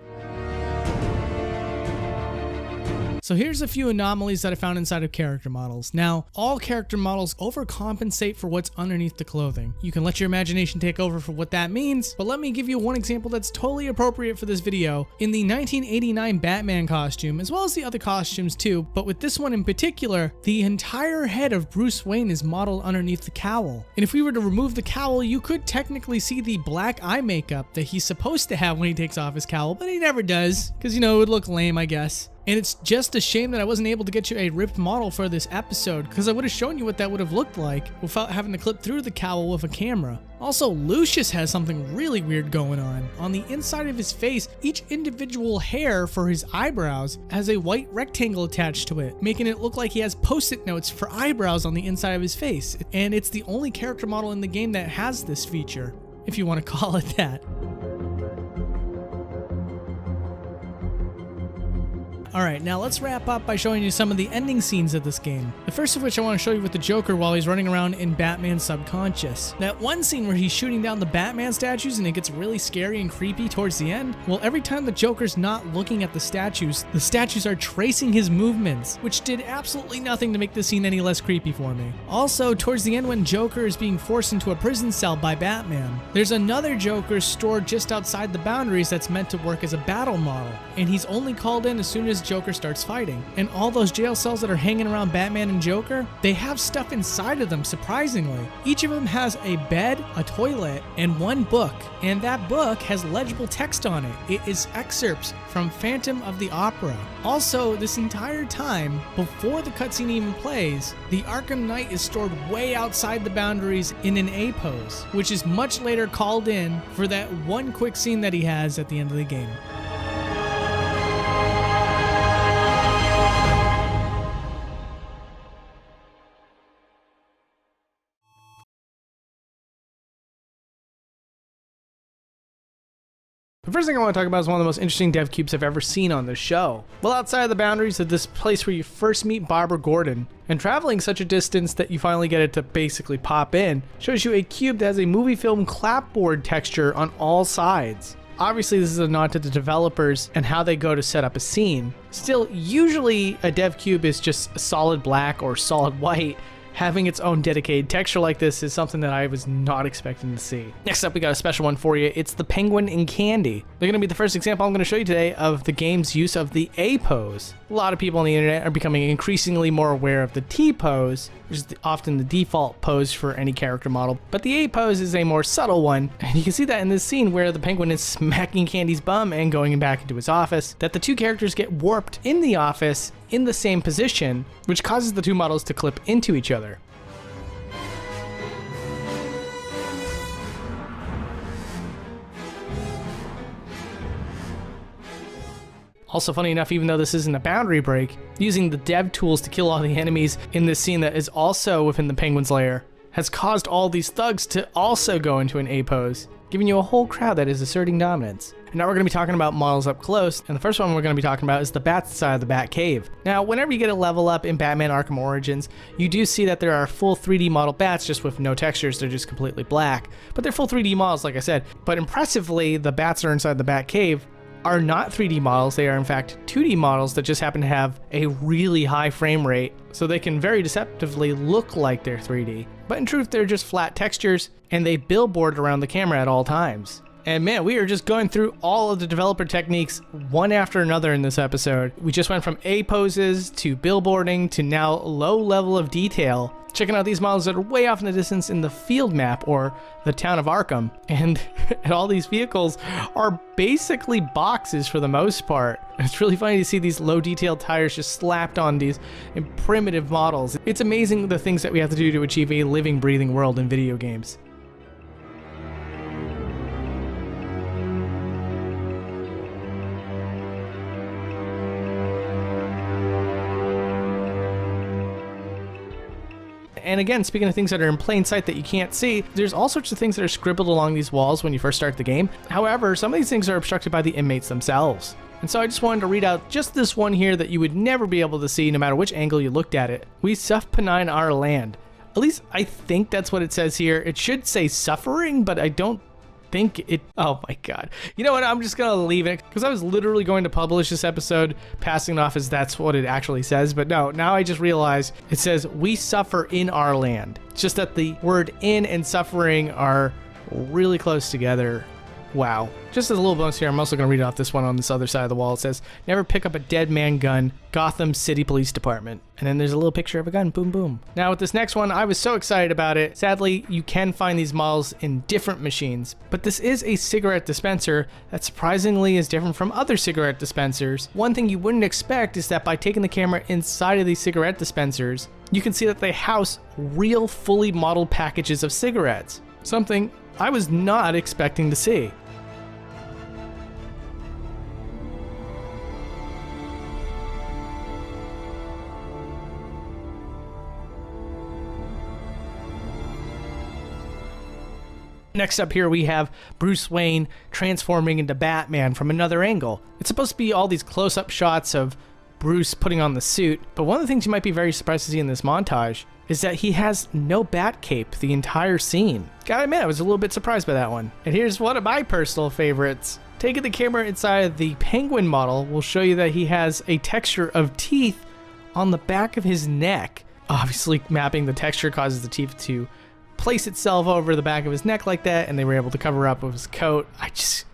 So here's a few anomalies that I found inside of character models. Now, all character models overcompensate for what's underneath the clothing. You can let your imagination take over for what that means, but let me give you one example that's totally appropriate for this video. In the 1989 Batman costume, as well as the other costumes too, but with this one in particular, the entire head of Bruce Wayne is modeled underneath the cowl. And if we were to remove the cowl, you could technically see the black eye makeup that he's supposed to have when he takes off his cowl, but he never does, because, you know, it would look lame, I guess. And it's just a shame that I wasn't able to get you a ripped model for this episode, because I would have shown you what that would have looked like without having to clip through the cowl with a camera. Also, Lucius has something really weird going on. On the inside of his face, each individual hair for his eyebrows has a white rectangle attached to it, making it look like he has post-it notes for eyebrows on the inside of his face. And it's the only character model in the game that has this feature, if you want to call it that. Alright, now let's wrap up by showing you some of the ending scenes of this game. The first of which I want to show you with the Joker while he's running around in Batman's subconscious. That one scene where he's shooting down the Batman statues and it gets really scary and creepy towards the end, well, every time the Joker's not looking at the statues are tracing his movements, which did absolutely nothing to make the scene any less creepy for me. Also, towards the end when Joker is being forced into a prison cell by Batman, there's another Joker stored just outside the boundaries that's meant to work as a battle model, and he's only called in as soon as Joker starts fighting. And all those jail cells that are hanging around Batman and Joker, they have stuff inside of them, surprisingly. Each of them has a bed, a toilet, and one book. And that book has legible text on it. It is excerpts from Phantom of the Opera. Also, this entire time, before the cutscene even plays, the Arkham Knight is stored way outside the boundaries in an A pose, which is much later called in for that one quick scene that he has at the end of the game. The first thing I want to talk about is one of the most interesting dev cubes I've ever seen on the show. Well, outside of the boundaries of this place where you first meet Barbara Gordon, and traveling such a distance that you finally get it to basically pop in, shows you a cube that has a movie film clapboard texture on all sides. Obviously, this is a nod to the developers and how they go to set up a scene. Still, usually a dev cube is just solid black or solid white. Having its own dedicated texture like this is something that I was not expecting to see. Next up, we got a special one for you. It's the Penguin and Candy. They're going to be the first example I'm going to show you today of the game's use of the A pose. A lot of people on the internet are becoming increasingly more aware of the T pose, which is often the default pose for any character model, but the A pose is a more subtle one, and you can see that in this scene where the Penguin is smacking Candy's bum and going back into his office, that the two characters get warped in the office in the same position, which causes the two models to clip into each other. Also, funny enough, even though this isn't a boundary break, using the dev tools to kill all the enemies in this scene that is also within the Penguin's lair has caused all these thugs to also go into an A pose, giving you a whole crowd that is asserting dominance. And now we're going to be talking about models up close, and the first one we're going to be talking about is the bat side of the Batcave. Now, whenever you get a level up in Batman Arkham Origins, you do see that there are full 3D model bats just with no textures, they're just completely black. But they're full 3D models, like I said. But impressively, the bats that are inside the Batcave are not 3D models, they are in fact 2D models that just happen to have a really high frame rate, so they can very deceptively look like they're 3D. But in truth, they're just flat textures, and they billboard around the camera at all times. And man, we are just going through all of the developer techniques one after another in this episode. We just went from A poses to billboarding to now low level of detail. Checking out these models that are way off in the distance in the field map or the town of Arkham. And all these vehicles are basically boxes for the most part. It's really funny to see these low detailed tires just slapped on these primitive models. It's amazing the things that we have to do to achieve a living, breathing world in video games. And again, speaking of things that are in plain sight that you can't see, there's all sorts of things that are scribbled along these walls when you first start the game. However, some of these things are obstructed by the inmates themselves. And so I just wanted to read out just this one here that you would never be able to see no matter which angle you looked at it. We sufpenine our land. At least I think that's what it says here. It should say suffering, but I don't think it. Oh my god. You know what? I'm just gonna leave it because I was literally going to publish this episode passing it off as that's what it actually says. But no, now I just realized it says we suffer in our land. It's just that the word in and suffering are really close together. Wow. Just as a little bonus here, I'm also going to read off this one on this other side of the wall. It says, never pick up a dead man gun, Gotham City Police Department. And then there's a little picture of a gun, boom, boom. Now with this next one, I was so excited about it. Sadly, you can find these models in different machines, but this is a cigarette dispenser that surprisingly is different from other cigarette dispensers. One thing you wouldn't expect is that by taking the camera inside of these cigarette dispensers, you can see that they house real fully modeled packages of cigarettes. Something I was not expecting to see. Next up here we have Bruce Wayne transforming into Batman from another angle. It's supposed to be all these close-up shots of Bruce putting on the suit, but one of the things you might be very surprised to see in this montage is that he has no Batcape the entire scene. Gotta admit, I was a little bit surprised by that one. And here's one of my personal favorites. Taking the camera inside of the Penguin model will show you that he has a texture of teeth on the back of his neck. Obviously, mapping the texture causes the teeth to place itself over the back of his neck like that, and they were able to cover up with his coat. I just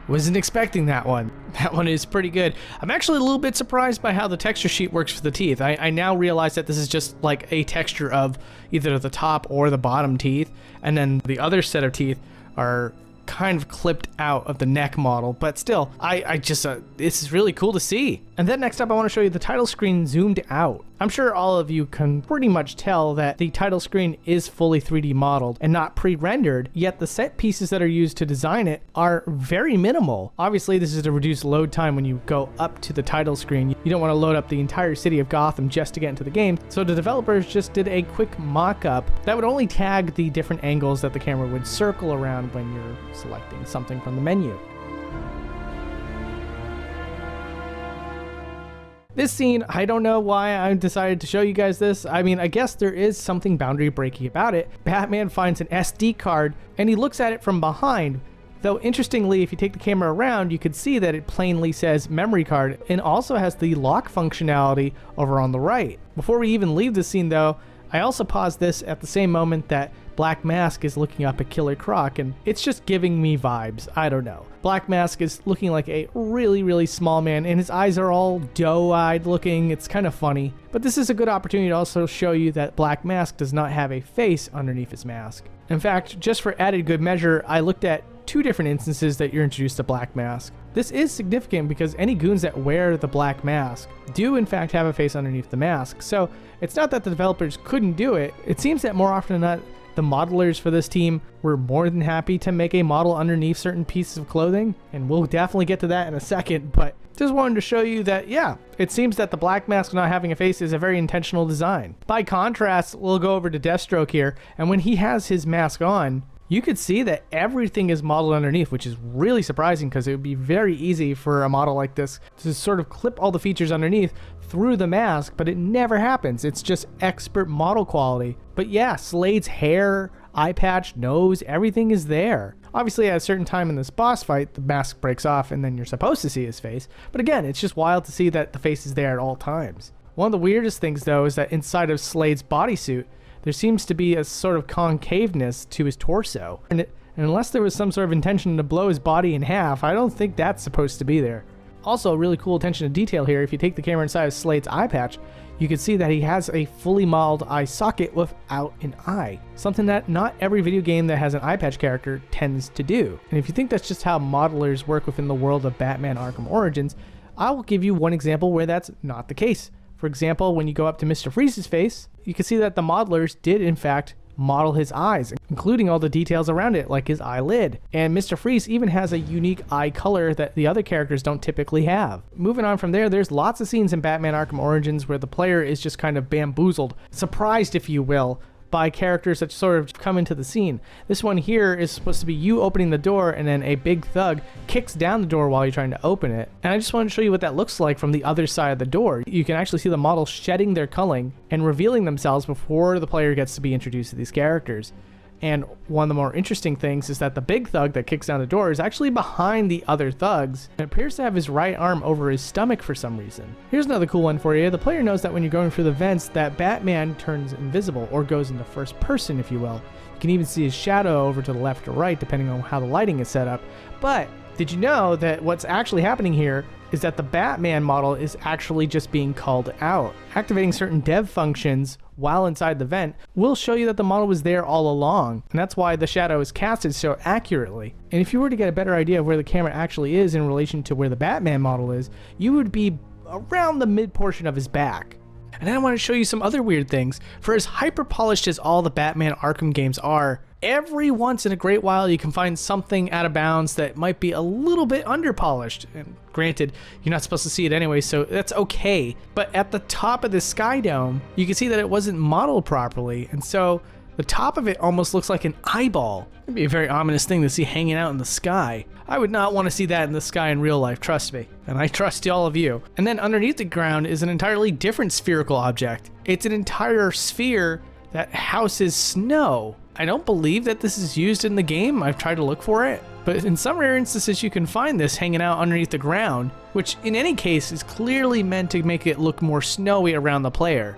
wasn't expecting that one. That one is pretty good. I'm actually a little bit surprised by how the texture sheet works for the teeth. I now realize that this is just like a texture of either the top or the bottom teeth, and then the other set of teeth are kind of clipped out of the neck model, but still, I just, this is really cool to see. And then next up, I want to show you the title screen zoomed out. I'm sure all of you can pretty much tell that the title screen is fully 3D modeled and not pre-rendered, yet the set pieces that are used to design it are very minimal. Obviously, this is to reduce load time when you go up to the title screen. You don't want to load up the entire city of Gotham just to get into the game, so the developers just did a quick mock-up that would only tag the different angles that the camera would circle around when you're selecting something from the menu. This scene, I don't know why I decided to show you guys this. I mean, I guess there is something boundary breaking about it. Batman finds an SD card and he looks at it from behind. Though interestingly, if you take the camera around, you could see that it plainly says memory card and also has the lock functionality over on the right. Before we even leave this scene though, I also paused this at the same moment that Black Mask is looking up at Killer Croc, and it's just giving me vibes. I don't know. Black Mask is looking like a really, really small man, and his eyes are all doe-eyed looking. It's kind of funny. But this is a good opportunity to also show you that Black Mask does not have a face underneath his mask. In fact, just for added good measure, I looked at 2 different instances that you're introduced to Black Mask. This is significant because any goons that wear the Black Mask do in fact have a face underneath the mask. So it's not that the developers couldn't do it. It seems that more often than not, the modelers for this team were more than happy to make a model underneath certain pieces of clothing, and we'll definitely get to that in a second, but just wanted to show you that, yeah, it seems that the Black Mask not having a face is a very intentional design. By contrast, we'll go over to Deathstroke here, and when he has his mask on, you could see that everything is modeled underneath, which is really surprising because it would be very easy for a model like this to sort of clip all the features underneath through the mask, but it never happens. It's just expert model quality. But yeah, Slade's hair, eye patch, nose, everything is there. Obviously, at a certain time in this boss fight, the mask breaks off and then you're supposed to see his face. But again, it's just wild to see that the face is there at all times. One of the weirdest things, though, is that inside of Slade's bodysuit, there seems to be a sort of concaveness to his torso. And unless there was some sort of intention to blow his body in half, I don't think that's supposed to be there. Also, really cool attention to detail here. If you take the camera inside of Slade's eye patch, you can see that he has a fully modeled eye socket without an eye. Something that not every video game that has an eye patch character tends to do. And if you think that's just how modelers work within the world of Batman Arkham Origins, I will give you one example where that's not the case. For example, when you go up to Mr. Freeze's face, you can see that the modelers did in fact model his eyes, including all the details around it, like his eyelid. And Mr. Freeze even has a unique eye color that the other characters don't typically have. Moving on from there, there's lots of scenes in Batman Arkham Origins where the player is just kind of bamboozled, surprised if you will, by characters that sort of come into the scene. This one here is supposed to be you opening the door, and then a big thug kicks down the door while you're trying to open it. And I just want to show you what that looks like from the other side of the door. You can actually see the model shedding their culling and revealing themselves before the player gets to be introduced to these characters. And one of the more interesting things is that the big thug that kicks down the door is actually behind the other thugs and appears to have his right arm over his stomach for some reason. Here's another cool one for you. The player knows that when you're going through the vents that Batman turns invisible, or goes into first person, if you will. You can even see his shadow over to the left or right depending on how the lighting is set up. But did you know that what's actually happening here is that the Batman model is actually just being called out? Activating certain dev functions while inside the vent will show you that the model was there all along, and that's why the shadow is casted so accurately. And if you were to get a better idea of where the camera actually is in relation to where the Batman model is, you would be around the mid portion of his back. And then I want to show you some other weird things. For as hyper polished as all the Batman Arkham games are, every once in a great while you can find something out of bounds that might be a little bit underpolished. And granted, you're not supposed to see it anyway, so that's okay. But at the top of the Sky Dome, you can see that it wasn't modeled properly, and so the top of it almost looks like an eyeball. It'd be a very ominous thing to see hanging out in the sky. I would not want to see that in the sky in real life, trust me. And I trust all of you. And then underneath the ground is an entirely different spherical object. It's an entire sphere that houses snow. I don't believe that this is used in the game. I've tried to look for it. But in some rare instances you can find this hanging out underneath the ground, which in any case is clearly meant to make it look more snowy around the player.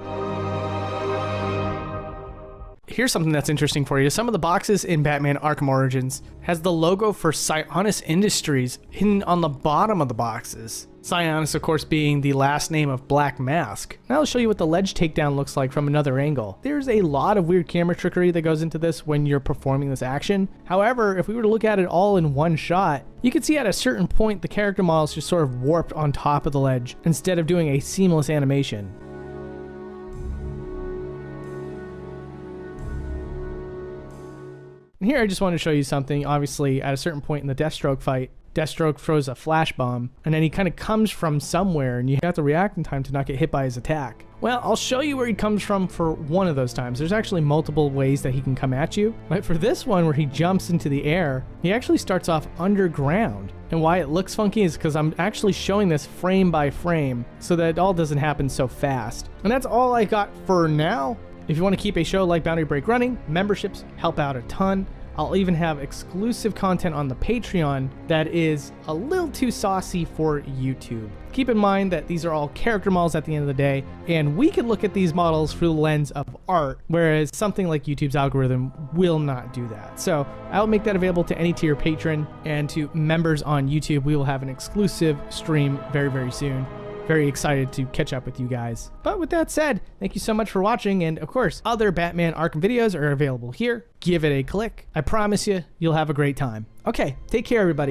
Here's something that's interesting for you. Some of the boxes in Batman Arkham Origins has the logo for Sionis Industries hidden on the bottom of the boxes. Sionis, of course, being the last name of Black Mask. Now I'll show you what the ledge takedown looks like from another angle. There's a lot of weird camera trickery that goes into this when you're performing this action. However, if we were to look at it all in one shot, you can see at a certain point the character model is just sort of warped on top of the ledge instead of doing a seamless animation. And here I just want to show you something. Obviously, at a certain point in the Deathstroke fight, Deathstroke throws a flash bomb, and then he kind of comes from somewhere, and you have to react in time to not get hit by his attack. Well, I'll show you where he comes from for one of those times. There's actually multiple ways that he can come at you, but for this one where he jumps into the air, he actually starts off underground. And why it looks funky is because I'm actually showing this frame by frame so that it all doesn't happen so fast. And that's all I got for now. If you want to keep a show like Boundary Break running, memberships help out a ton. I'll even have exclusive content on the Patreon that is a little too saucy for YouTube. Keep in mind that these are all character models at the end of the day, and we can look at these models through the lens of art, whereas something like YouTube's algorithm will not do that. So I'll make that available to any tier patron, and to members on YouTube, we will have an exclusive stream very, very soon. Very excited to catch up with you guys. But with that said, thank you so much for watching, and of course, other Batman Arkham videos are available here. Give it a click. I promise you, you'll have a great time. Okay, take care everybody.